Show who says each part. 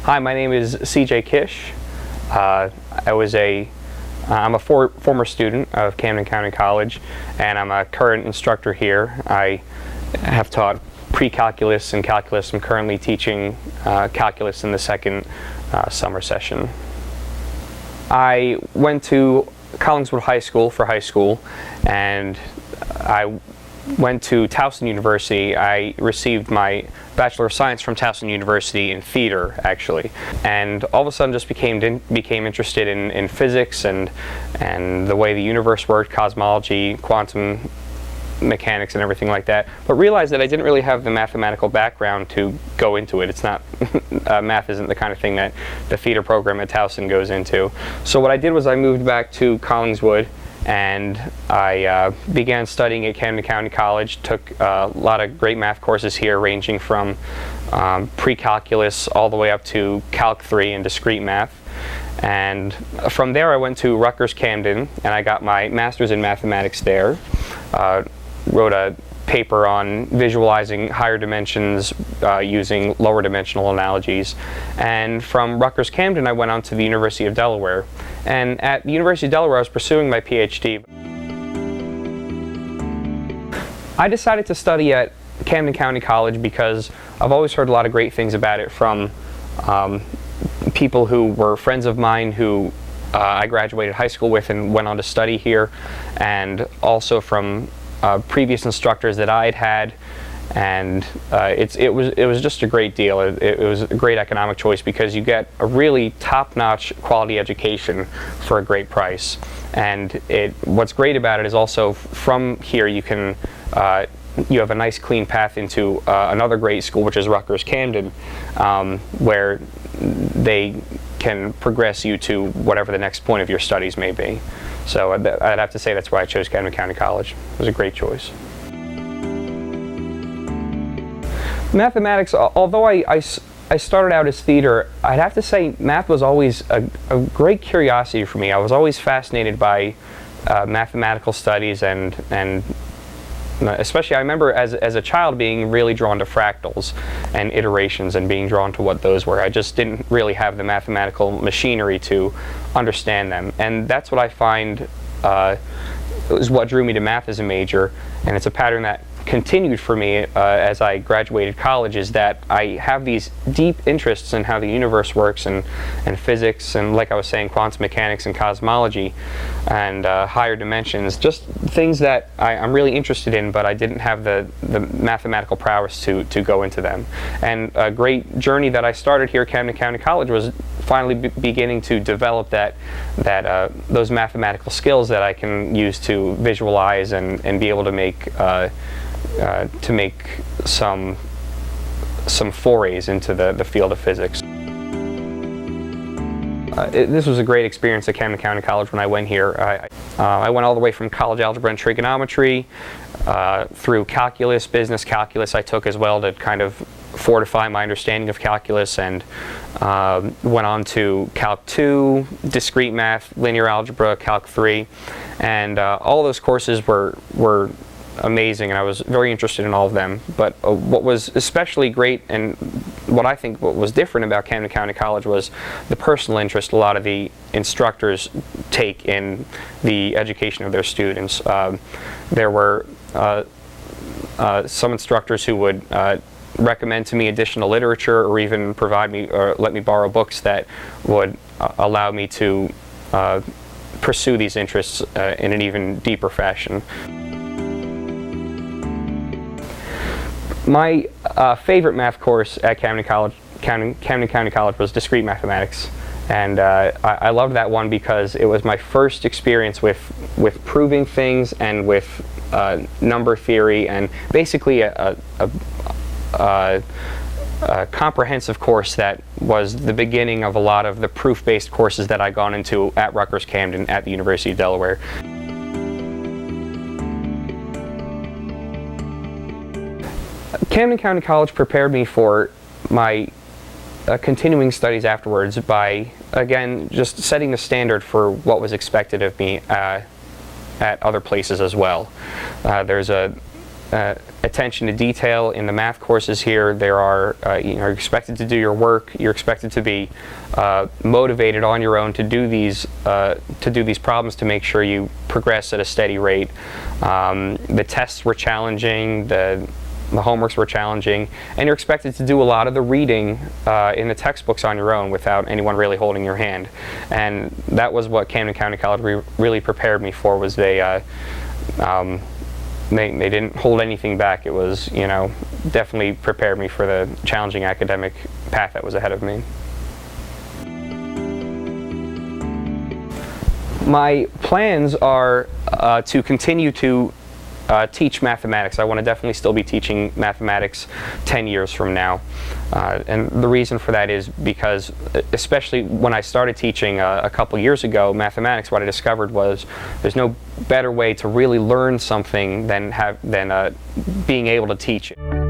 Speaker 1: Hi, my name is Kish. I'm a former student of Camden County College, and I'm a current instructor here. I have taught pre-calculus and calculus. I'm currently teaching calculus in the second summer session. I went to Collingswood High School for high school, and I went to Towson University. I received my Bachelor of Science from Towson University in theater, actually, and all of a sudden just became interested in physics and the way the universe worked, cosmology, quantum mechanics, and everything like that, but realized that I didn't really have the mathematical background to go into it. It's not math isn't the kind of thing that the theater program at Towson goes into. So what I did was I moved back to Collingswood, and I began studying at Camden County College. Took a lot of great math courses here, ranging from pre-calculus all the way up to Calc 3 and discrete math. And from there I went to Rutgers Camden, and I got my master's in mathematics there. Wrote a paper on visualizing higher dimensions using lower dimensional analogies. And from Rutgers Camden I went on to the University of Delaware. And at the University of Delaware I was pursuing my PhD. I decided to study at Camden County College because I've always heard a lot of great things about it from people who were friends of mine who I graduated high school with and went on to study here, and also from previous instructors that I had, and it was just a great deal. It was a great economic choice because you get a really top-notch quality education for a great price. And what's great about it is also from here you can you have a nice clean path into another great school, which is Rutgers Camden, where they can progress you to whatever the next point of your studies may be. So I'd have to say that's why I chose Camden County College. It was a great choice. Mathematics, although I started out as theater, I'd have to say math was always a great curiosity for me. I was always fascinated by mathematical studies, and especially I remember as a child being really drawn to fractals and iterations and being drawn to what those were. I just didn't really have the mathematical machinery to understand them, and that's what I find is what drew me to math as a major, and it's a pattern that continued for me as I graduated college, is that I have these deep interests in how the universe works, and physics, and like I was saying, quantum mechanics and cosmology, and higher dimensions, just things that I'm really interested in, but I didn't have the mathematical prowess to go into them. And a great journey that I started here at Camden County College was finally beginning to develop those mathematical skills that I can use to visualize and be able to make some forays into the field of physics. This was a great experience at Camden County College when I went here. I went all the way from college algebra and trigonometry through calculus, business calculus I took as well to kind of fortify my understanding of calculus, and went on to Calc 2, discrete math, linear algebra, Calc 3, and all those courses were amazing, and I was very interested in all of them. But what was especially great, and what I think what was different about Camden County College, was the personal interest a lot of the instructors take in the education of their students. There were some instructors who would recommend to me additional literature, or even provide me or let me borrow books that would allow me to pursue these interests in an even deeper fashion. My favorite math course at Camden County College was discrete mathematics, and I loved that one because it was my first experience with proving things and with number theory, and basically a comprehensive course that was the beginning of a lot of the proof-based courses that I'd gone into at Rutgers Camden at the University of Delaware. Camden County College prepared me for my continuing studies afterwards by, again, just setting the standard for what was expected of me at other places as well. There's a attention to detail in the math courses here. There are, you're expected to do your work. You're expected to be motivated on your own to do these problems to make sure you progress at a steady rate. The tests were challenging. The homeworks were challenging, and you're expected to do a lot of the reading in the textbooks on your own without anyone really holding your hand. And that was what Camden County College really prepared me for. Was they didn't hold anything back. It was, definitely prepared me for the challenging academic path that was ahead of me. My plans are to continue to teach mathematics. I want to definitely still be teaching mathematics 10 years from now. And the reason for that is because, especially when I started teaching a couple years ago, mathematics, what I discovered was there's no better way to really learn something than being able to teach it.